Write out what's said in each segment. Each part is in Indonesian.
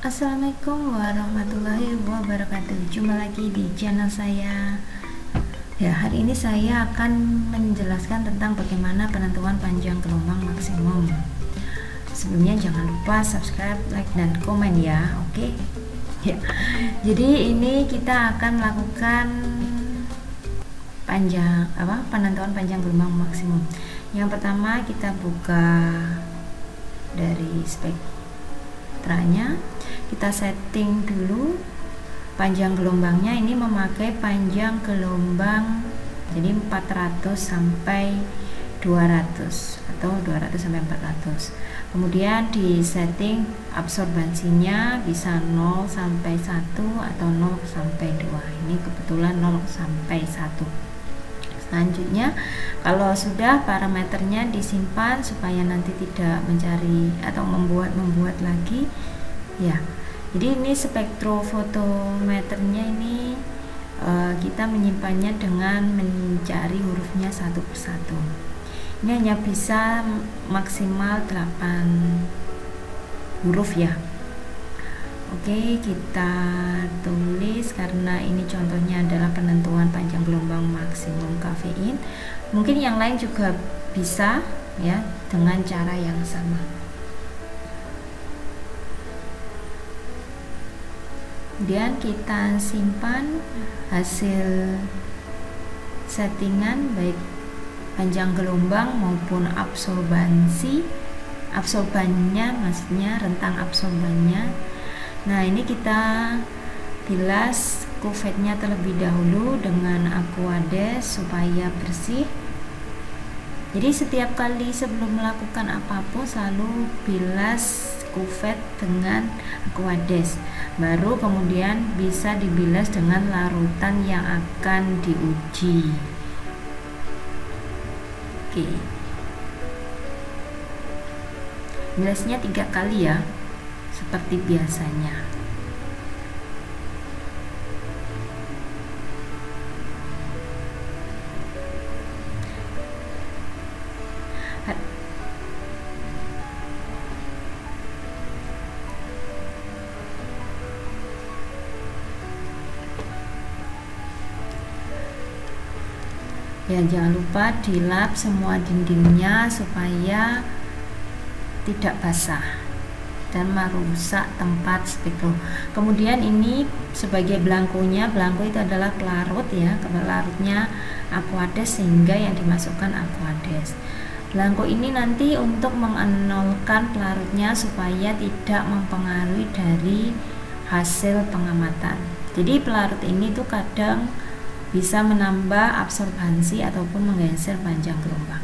Assalamualaikum warahmatullahi wabarakatuh. Jumpa lagi di channel saya. Ya, hari ini saya akan menjelaskan tentang bagaimana penentuan panjang gelombang maksimum. Sebelumnya jangan lupa subscribe, like, dan komen ya. Oke. Ya. Jadi ini kita akan melakukan penentuan panjang gelombang maksimum. Yang pertama kita buka dari spektranya. Kita setting dulu panjang gelombangnya. Ini memakai panjang gelombang jadi 400 sampai 200 atau 200 sampai 400. Kemudian di setting absorbansinya bisa 0 sampai 1 atau 0 sampai 2. Ini kebetulan 0 sampai 1. Selanjutnya, kalau sudah parameternya disimpan supaya nanti tidak mencari atau membuat lagi ya. Jadi ini spektrofotometernya ini kita menyimpannya dengan mencari hurufnya satu persatu. Ini hanya bisa maksimal 8 huruf ya. Oke, kita tulis karena ini contohnya adalah penentuan panjang gelombang maksimum kafein. Mungkin yang lain juga bisa ya dengan cara yang sama. Kemudian kita simpan hasil settingan baik panjang gelombang maupun absorbannya, maksudnya rentang absorbannya. Nah, ini kita bilas kuvetnya terlebih dahulu dengan Aquades supaya bersih. Jadi setiap kali sebelum melakukan apapun selalu bilas kuvet dengan Aquades, baru kemudian bisa dibilas dengan larutan yang akan diuji. Oke, bilasnya 3 kali ya, seperti biasanya. Ya, jangan lupa dilap semua dindingnya supaya tidak basah dan merusak tempat spektro. Kemudian ini sebagai belangkonya, belangko itu adalah pelarut ya, pelarutnya Aquades sehingga yang dimasukkan Aquades. Belangko ini nanti untuk mengenolkan pelarutnya supaya tidak mempengaruhi dari hasil pengamatan. Jadi pelarut ini tuh kadang bisa menambah absorbansi ataupun menggeser panjang gelombang.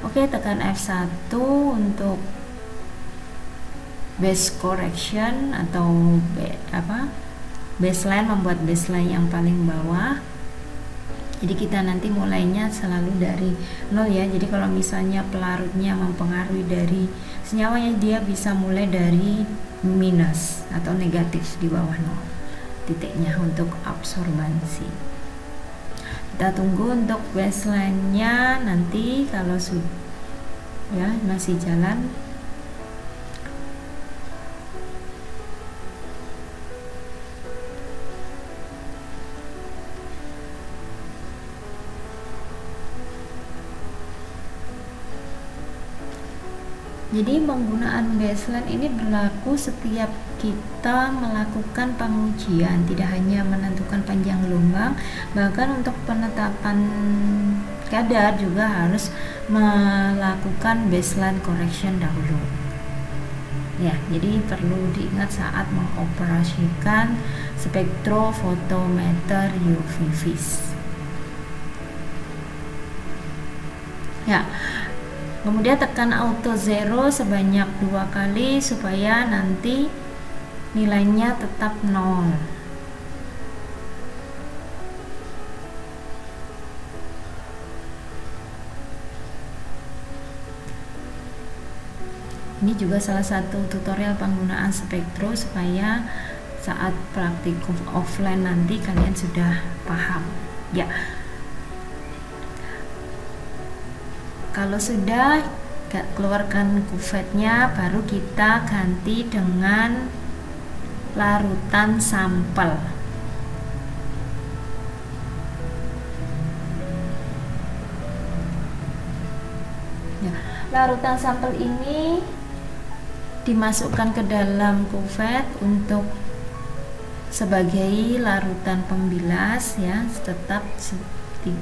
Oke, tekan F1 untuk base correction atau baseline, membuat baseline yang paling bawah. Jadi kita nanti mulainya selalu dari 0 ya. Jadi kalau misalnya pelarutnya mempengaruhi dari senyawanya, dia bisa mulai dari minus atau negatif di bawah 0 titiknya untuk absorbansi. Kita tunggu untuk baseline-nya nanti kalau sudah ya masih jalan. Jadi penggunaan baseline ini berlaku setiap kita melakukan pengujian, tidak hanya menentukan panjang gelombang, bahkan untuk penetapan kadar juga harus melakukan baseline correction dahulu. Ya, jadi perlu diingat saat mengoperasikan spektrofotometer UV-Vis. Ya. Kemudian tekan auto zero sebanyak 2 kali supaya nanti nilainya tetap 0. Ini juga salah satu tutorial penggunaan spektro supaya saat praktikum offline nanti kalian sudah paham. Ya. Kalau sudah keluarkan kuvetnya, baru kita ganti dengan larutan sampel. Ya, larutan sampel ini dimasukkan ke dalam kuvet untuk sebagai larutan pembilas ya, tetap 3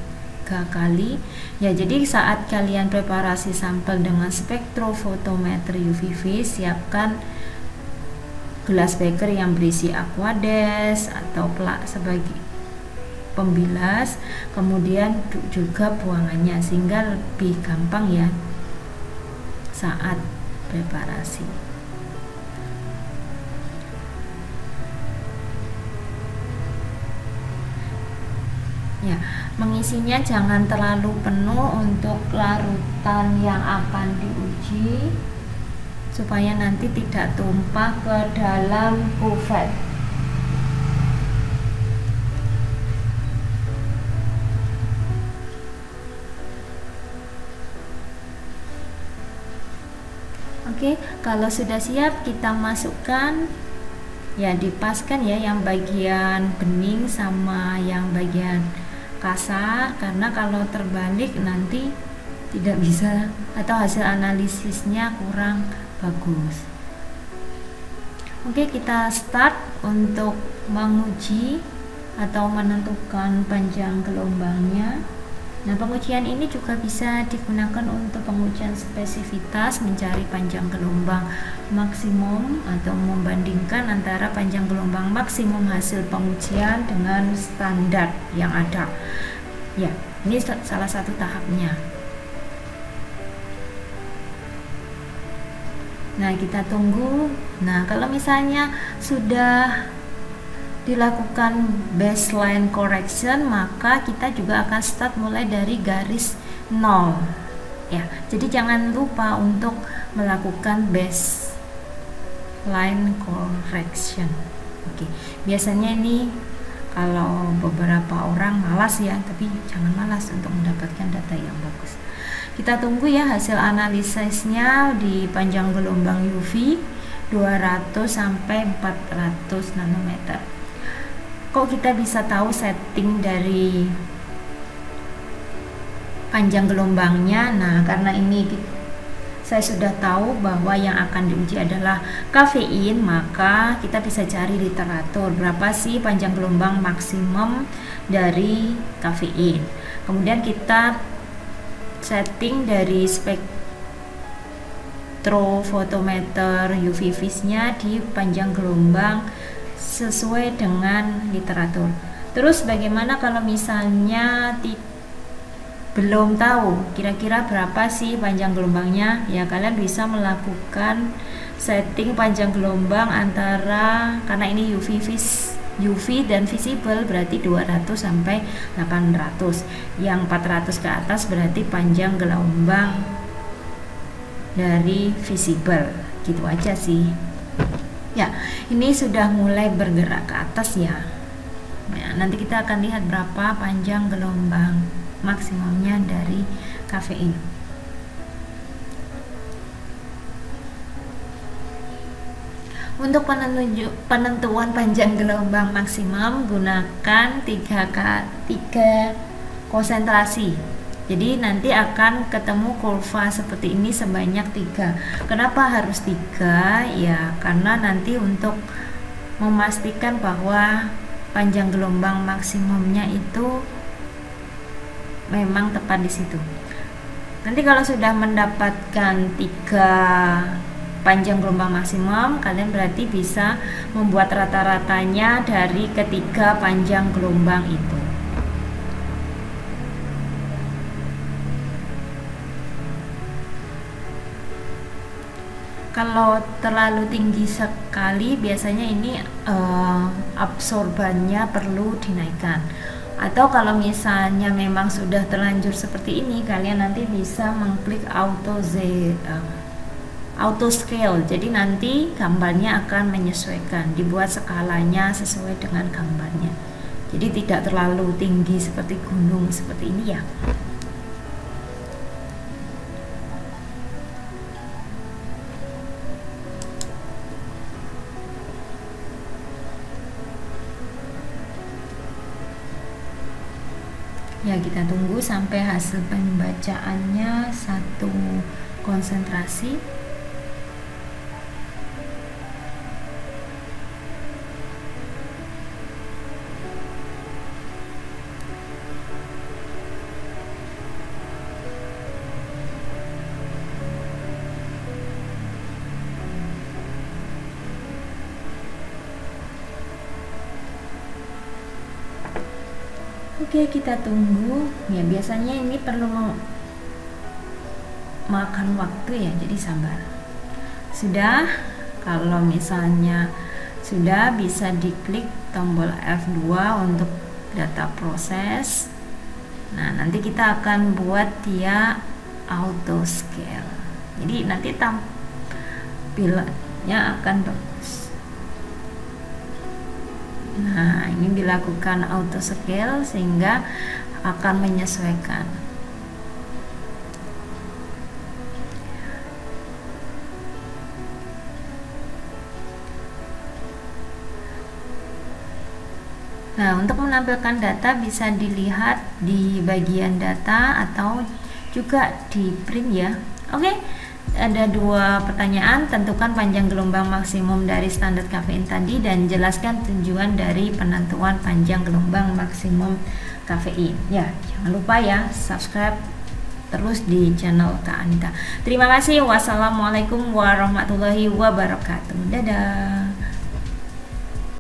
kali ya. Jadi saat kalian preparasi sampel dengan spektrofotometer UV-Vis, siapkan gelas beker yang berisi aquades atau plak sebagai pembilas, kemudian juga buangannya sehingga lebih gampang ya saat preparasi. Ya, mengisinya jangan terlalu penuh untuk larutan yang akan diuji supaya nanti tidak tumpah ke dalam kuvet. Oke, kalau sudah siap kita masukkan ya, dipaskan ya yang bagian bening sama yang bagian kasar, karena kalau terbalik nanti tidak bisa atau hasil analisisnya kurang bagus. Oke, kita start untuk menguji atau menentukan panjang gelombangnya. Nah, pengujian ini juga bisa digunakan untuk pengujian spesivitas, mencari panjang gelombang maksimum atau membandingkan antara panjang gelombang maksimum hasil pengujian dengan standar yang ada. Ya, ini salah satu tahapnya. Nah, kita tunggu. Nah, kalau misalnya sudah dilakukan baseline correction, maka kita juga akan start mulai dari garis 0 ya. Jadi jangan lupa untuk melakukan baseline correction. Oke, biasanya ini kalau beberapa orang malas ya, tapi jangan malas untuk mendapatkan data yang bagus. Kita tunggu ya hasil analisisnya di panjang gelombang UV 200 sampai 400 nanometer. Kok kita bisa tahu setting dari panjang gelombangnya? Nah, karena ini saya sudah tahu bahwa yang akan diuji adalah kafein, maka kita bisa cari literatur berapa sih panjang gelombang maksimum dari kafein. Kemudian kita setting dari spektrofotometer UV-Vis-nya di panjang gelombang sesuai dengan literatur. Terus bagaimana kalau misalnya belum tahu kira-kira berapa sih panjang gelombangnya? Ya, kalian bisa melakukan setting panjang gelombang antara, karena ini UV dan visible berarti 200 sampai 800. Yang 400 ke atas berarti panjang gelombang dari visible. Gitu aja sih. Ya, ini sudah mulai bergerak ke atas ya. Nah, nanti kita akan lihat berapa panjang gelombang maksimumnya dari kafein. Untuk penentuan panjang gelombang maksimum, gunakan 3 konsentrasi. Jadi nanti akan ketemu kurva seperti ini sebanyak 3. Kenapa harus 3? Ya, karena nanti untuk memastikan bahwa panjang gelombang maksimumnya itu memang tepat di situ. Nanti kalau sudah mendapatkan 3 panjang gelombang maksimum, kalian berarti bisa membuat rata-ratanya dari ketiga panjang gelombang itu. Kalau terlalu tinggi sekali, biasanya ini absorbannya perlu dinaikkan. Atau kalau misalnya memang sudah terlanjur seperti ini, kalian nanti bisa mengklik auto scale. Jadi nanti gambarnya akan menyesuaikan, dibuat skalanya sesuai dengan gambarnya. Jadi tidak terlalu tinggi seperti gunung seperti ini ya. Ya, kita tunggu sampai hasil pembacaannya satu konsentrasi. Oke, kita tunggu. Ya, biasanya ini perlu makan waktu ya, jadi sabar. Sudah, kalau misalnya sudah, bisa diklik tombol F2 untuk data proses. Nah, nanti kita akan buat dia auto scale. Jadi nanti tampilannya akan bagus. Nah, ini dilakukan auto scale sehingga akan menyesuaikan. Nah, untuk menampilkan data bisa dilihat di bagian data atau juga di print ya. Oke, ada dua pertanyaan. Tentukan panjang gelombang maksimum dari standar kafein tadi dan jelaskan tujuan dari penentuan panjang gelombang maksimum kafein. Ya, jangan lupa ya subscribe terus di channel Kak Anita. Terima kasih. Wassalamualaikum warahmatullahi wabarakatuh. Dadah.